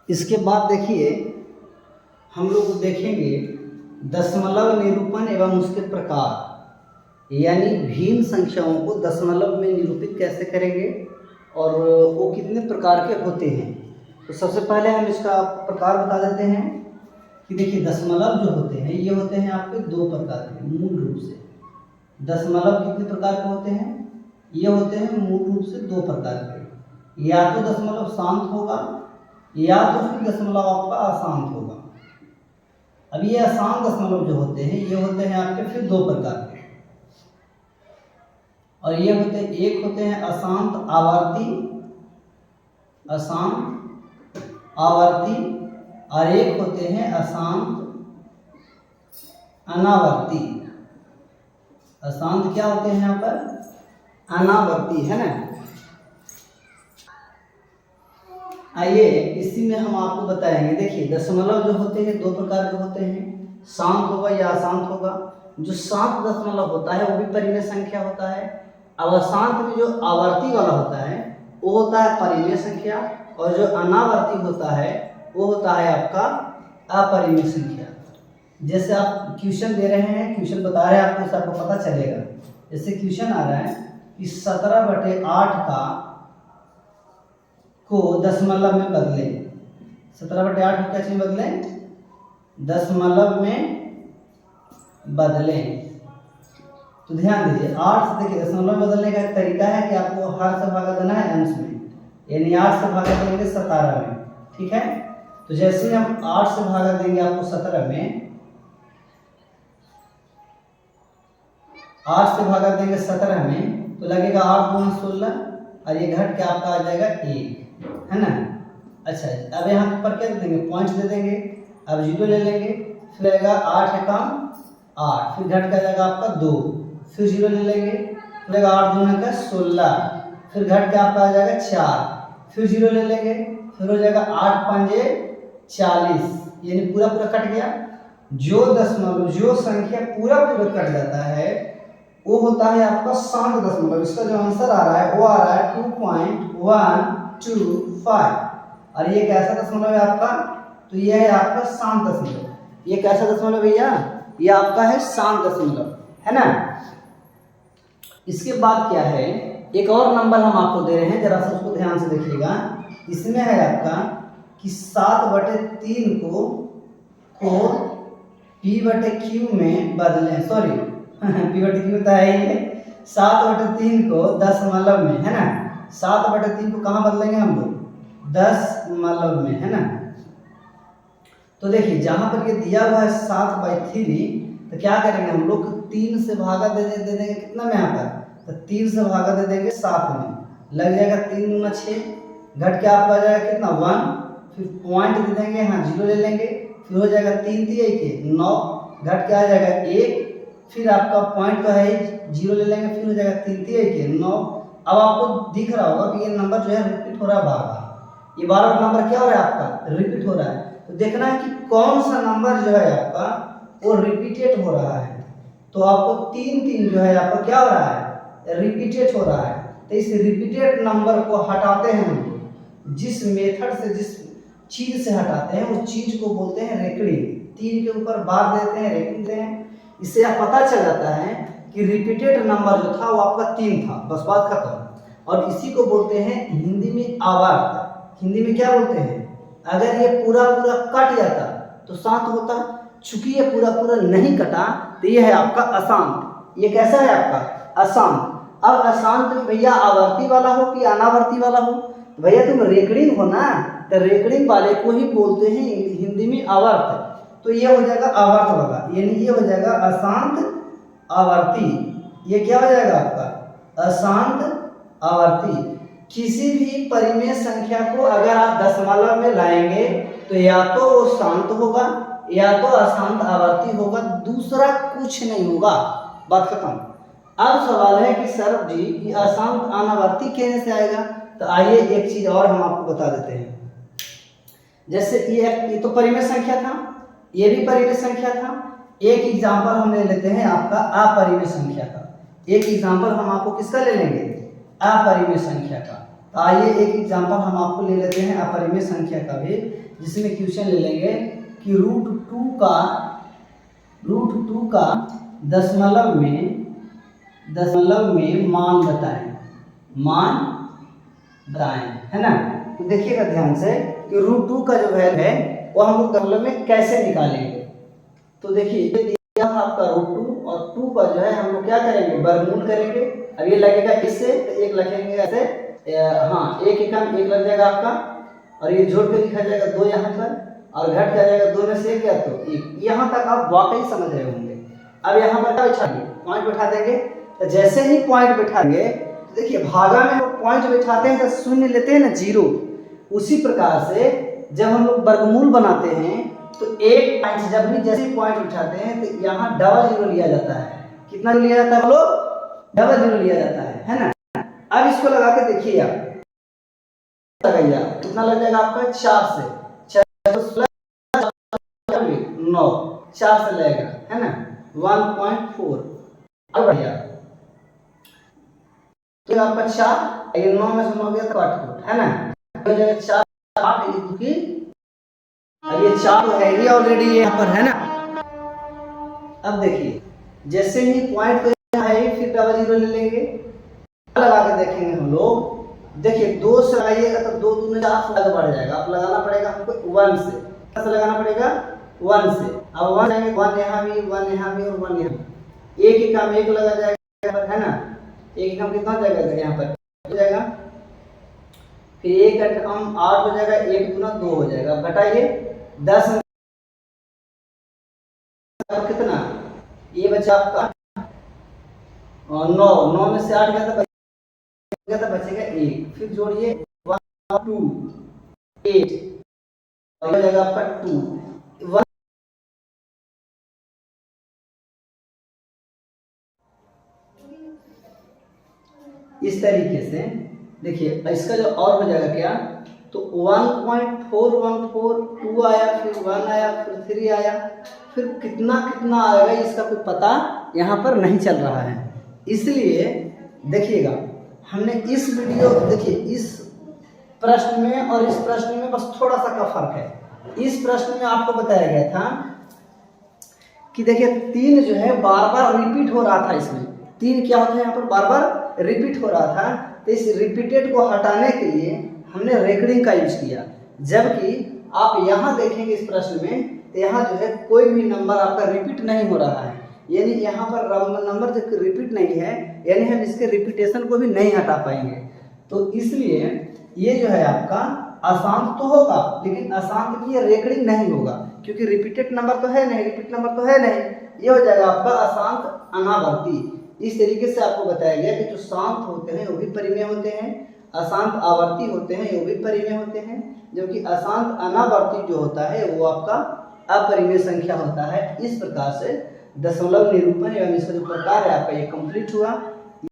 इसके बाद देखिए हम लोग देखेंगे दशमलव निरूपण एवं उसके प्रकार, यानी भिन्न संख्याओं को दशमलव में निरूपित कैसे करेंगे और वो कितने प्रकार के होते हैं। तो सबसे पहले हम इसका प्रकार बता देते हैं कि देखिए दशमलव जो होते हैं ये होते हैं आपके दो प्रकार के मूल रूप से। दशमलव कितने प्रकार के होते हैं, ये होते हैं मूल रूप से दो प्रकार के, या तो दशमलव शांत होगा या तो फिर दशमलव आपका अशांत होगा। अब ये अशांत दशमलव जो होते हैं ये होते हैं आपके फिर दो प्रकार के, और ये होते हैं, एक होते हैं अशांत आवर्ती, अशांत आवर्ती, और एक होते हैं अशांत अनावर्ती। अशांत क्या होते हैं यहाँ पर, अनावर्ती, है ना। आइए इसी में हम आपको बताएंगे। देखिए दशमलव जो होते हैं दो प्रकार के होते हैं, शांत होगा या अशांत होगा। जो शांत दशमलव होता है वो भी परिमेय संख्या होता है। अब अशांत में जो आवर्ती वाला होता है वो होता है परिमेय संख्या, और जो अनावर्ती होता है वो होता है आपका अपरिमेय संख्या। जैसे आप क्वेश्चन दे रहे हैं, क्वेश्चन बता रहे हैं आपको, उससे आपको पता चलेगा। जैसे क्वेश्चन आ रहा है कि 17/8 का को दशमलव में बदलें। 17/8 को क्या चीज बदलें, दशमलव में बदलें। तो ध्यान दीजिए 8 से, देखिए दशमलव में बदलने का एक तरीका है कि आपको हर से भागा देना है अंश में, यानी 8 से भागा देंगे 17 में, ठीक है। तो जैसे ही हम 8 से भागा देंगे आपको 17 में, 8 से भागा देंगे 17 में, तो लगेगा 8 दूनी 16, और ये घट के आपका आ जाएगा 1, है ना। अच्छा अब यहाँ पर क्या दे देंगे, पॉइंट दे देंगे। अब 0 ले लेंगे, फिर आएगा 8 एकम 8, फिर घट का जाएगा आपका 2, फिर 0 ले लेंगे, फिर आएगा 8 दूनी का 16, फिर घट के आपका आ जाएगा 4, फिर 0 ले लेंगे, फिर हो जाएगा 8 पंजे 40, यानी पूरा पूरा कट गया। जो दशमलव, जो संख्या पूरा पूरा कट जाता है वो होता है आपका शांत दशमलव। इसका जो आंसर आ रहा है वो आ रहा है 2.125, और ये कैसा दशमलव है आपका, तो ये है आपका शांत दशमलव। ये कैसा दशमलव भैया, ये आपका है शांत दशमलव, है ना। इसके बाद क्या है, एक और नंबर हम आपको दे रहे हैं, जरा सा उसको ध्यान से देखिएगा। इसमें है आपका कि 7/3 को p/q में बदलें, सॉरी p/q तो है ही, 7/3 को दशमलव में, है ना। 7/3 को कहाँ बदलेंगे हम लोग, दशमलव में, है ना। तो देखिए जहां पर ये दिया हुआ है 7/3, तो क्या करेंगे हम लोग, 3 से भागा दे देंगे कितना में, यहाँ पर तो 3 से भागा दे देंगे 7 में, लग जाएगा 3 दूना 6, घट के आपका आ जाएगा कितना 1, फिर पॉइंट दे देंगे, यहाँ 0 ले लेंगे, फिर हो जाएगा 3 3 9, घट के आ जाएगा 1, फिर आपका पॉइंट तो है 0 ले लेंगे, फिर हो जाएगा 3 3 9। अब आपको दिख रहा होगा कि ये नंबर जो है रिपीट हो रहा है, बार-बार ये बार-बार नंबर क्या हो रहा है आपका, रिपीट हो रहा है। तो देखना है कि कौन सा नंबर जो है आपका वो रिपीटेड हो रहा है। तो आपको 3 3 जो है आपका क्या हो रहा है, रिपीटेड हो रहा है। तो इस रिपीटेड नंबर को हटाते हैं हम, जिस मेथड से, जिस चीज से हटाते हैं उस चीज को बोलते हैं रेकड़िंग। 3 के ऊपर बार देते हैं, रेकड़िंग देते हैं, इससे आप पता चल जाता है कि रिपीटेड नंबर जो था वो आपका 3 था, बस बात खत्म। और इसी को बोलते हैं हिंदी में आवर्त। हिंदी में क्या बोलते हैं, अगर ये पूरा पूरा कट जाता तो शांत होता, चूंकि ये पूरा पूरा नहीं कटा तो ये है आपका अशांत। ये कैसा है आपका, अशांत। अब अशांत में भैया आवर्ती वाला हो कि अनावर्ती वाला हो, भैया तुम रेकड़िंग हो ना, तो रेकड़िंग वाले को ही बोलते हैं हिंदी में आवर्त। तो ये हो जाएगा आवर्त वाला, यानी ये हो जाएगा अशांत आवर्ती। ये क्या हो जाएगा आपका, अशांत आवर्ती। किसी भी परिमेय संख्या को अगर आप दशमलव में लाएंगे तो या तो वो शांत होगा या तो अशांत आवर्ती होगा, दूसरा कुछ नहीं होगा, बात खत्म। अब सवाल है कि सर जी ये अशांत अनावर्ती कहने से आएगा, तो आइए एक चीज और हम आपको बता देते हैं। जैसे ये तो परिमेय संख्या था, ये भी परिमेय संख्या था। एक एग्जाम्पल हम ले लेते हैं आपका अपरिमेय संख्या का। एक एग्जाम्पल हम आपको किसका ले लेंगे, अपरिमेय संख्या का। तो आइए एक एग्जांपल हम आपको ले लेते हैं अपरिमेय संख्या का भी, जिसमें क्वेश्चन ले लेंगे कि रूट टू का दशमलव में मान बताएं, है ना। तो देखिएगा ध्यान से कि रूट 2 का जो वैल्यू है वो हम लोग दशमलव में कैसे निकालेंगे। तो देखिए ये दिया था आपका रूट 2 और 2 का जो है हम लोग क्या करेंगे, वर्गमूल करेंगे। अब ये लगेगा इससे तो एक लिखेंगे ऐसे, हाँ एक एकम एक लग जाएगा आपका, और ये जोड़ के लिखा जाएगा 2 यहाँ पर, और घट जाएगा 2 में से 1 या तो 1। यहाँ तक आप वाकई समझ रहे होंगे। अब यहाँ पर क्या बिठाएंगे, पॉइंट बैठा देंगे। तो जैसे ही पॉइंट बैठाएंगे तो देखिए भागा में हम पॉइंट बैठाते हैं तो शून्य लेते हैं ना, 0। उसी प्रकार से जब हम लोग वर्गमूल बनाते हैं तो एक पॉइंट जब भी जैसे पॉइंट उठाते हैं तो यहाँ डबल 0 लिया जाता है। कितना लिया जाता है, लोग डबल 0 लिया जाता है ना। अब इसको लगा के देखिए आप, लगाइए कितना लग जाएगा आपका, 4 से 9, 4 से लगेगा, है ना, 1.4। अब बढ़िया तो आपका 4, ये 9 में से 9 गया तो 8 है ना, हो जाएगा 4 8 की। अब ये 4 तो है ही ऑलरेडी यहाँ पर, है ना। अब देखिए जैसे ही पॉइंट तो यहाँ है, फिर डबल 0 ले लेंगे, लगा के देखेंगे हम लोग। देखिए 2 से लगाइएगा तो 2 दूनी 4 से बढ़ जाएगा। अब लगाना पड़ेगा हमको 1 से लगाना पड़ेगा 1 से। अब 1 आएंगे, 1 यहाँ भी, 1 यहाँ भी और 1 यहाँ भी। एक ही काम 1 लगा जाएगा, है ना। एक काम कितना जाएगा यहाँ पर हो जाएगा, फिर 1 हम 8 हो जाएगा, 1 दूना 2 हो जाएगा। घटाइए 10 कितना, ये बचा आपका 9 में से 8 गया था बचेगा 1। फिर जोड़िए 1 2 8 हो जाएगा आपका 2 1। इस तरीके से देखिए इसका जो और हो जाएगा क्या, तो 1.414 2 आया, फिर 1 आया, फिर 3 आया, फिर कितना कितना आएगा इसका कोई पता यहाँ पर नहीं चल रहा है। इसलिए देखिएगा हमने इस वीडियो, देखिए इस प्रश्न में और इस प्रश्न में बस थोड़ा सा का फर्क है। इस प्रश्न में आपको बताया गया था कि देखिए 3 जो है बार बार रिपीट हो रहा था। इसमें 3 क्या होता है, यहाँ पर बार बार रिपीट हो रहा था। तो इस रिपीटेड को हटाने के लिए हमने रेकरिंग का यूज किया। जबकि आप यहाँ देखेंगे इस प्रश्न में तो यहाँ जो है कोई भी नंबर आपका रिपीट नहीं हो रहा है, यानी यहाँ पर नंबर जो रिपीट नहीं है, यानी हम इसके रिपीटेशन को भी नहीं हटा पाएंगे। तो इसलिए ये जो है आपका अशांत तो होगा, लेकिन अशांत की रेकरिंग नहीं होगा, क्योंकि रिपीटेड नंबर तो है नहीं, रिपीट नंबर तो है नहीं। ये हो जाएगा आपका अशांत अनावर्ती। इस तरीके से आपको बताया गया कि जो शांत होते हैं वो भी परिमेय होते हैं, अशांत आवर्ती होते हैं वो भी परिमेय होते हैं, जबकि अशांत अनावर्ती जो होता है वो आपका अपरिमेय संख्या होता है। इस प्रकार से दशमलव निरूपण एवं इसका जो प्रकार है आपका ये कंप्लीट हुआ।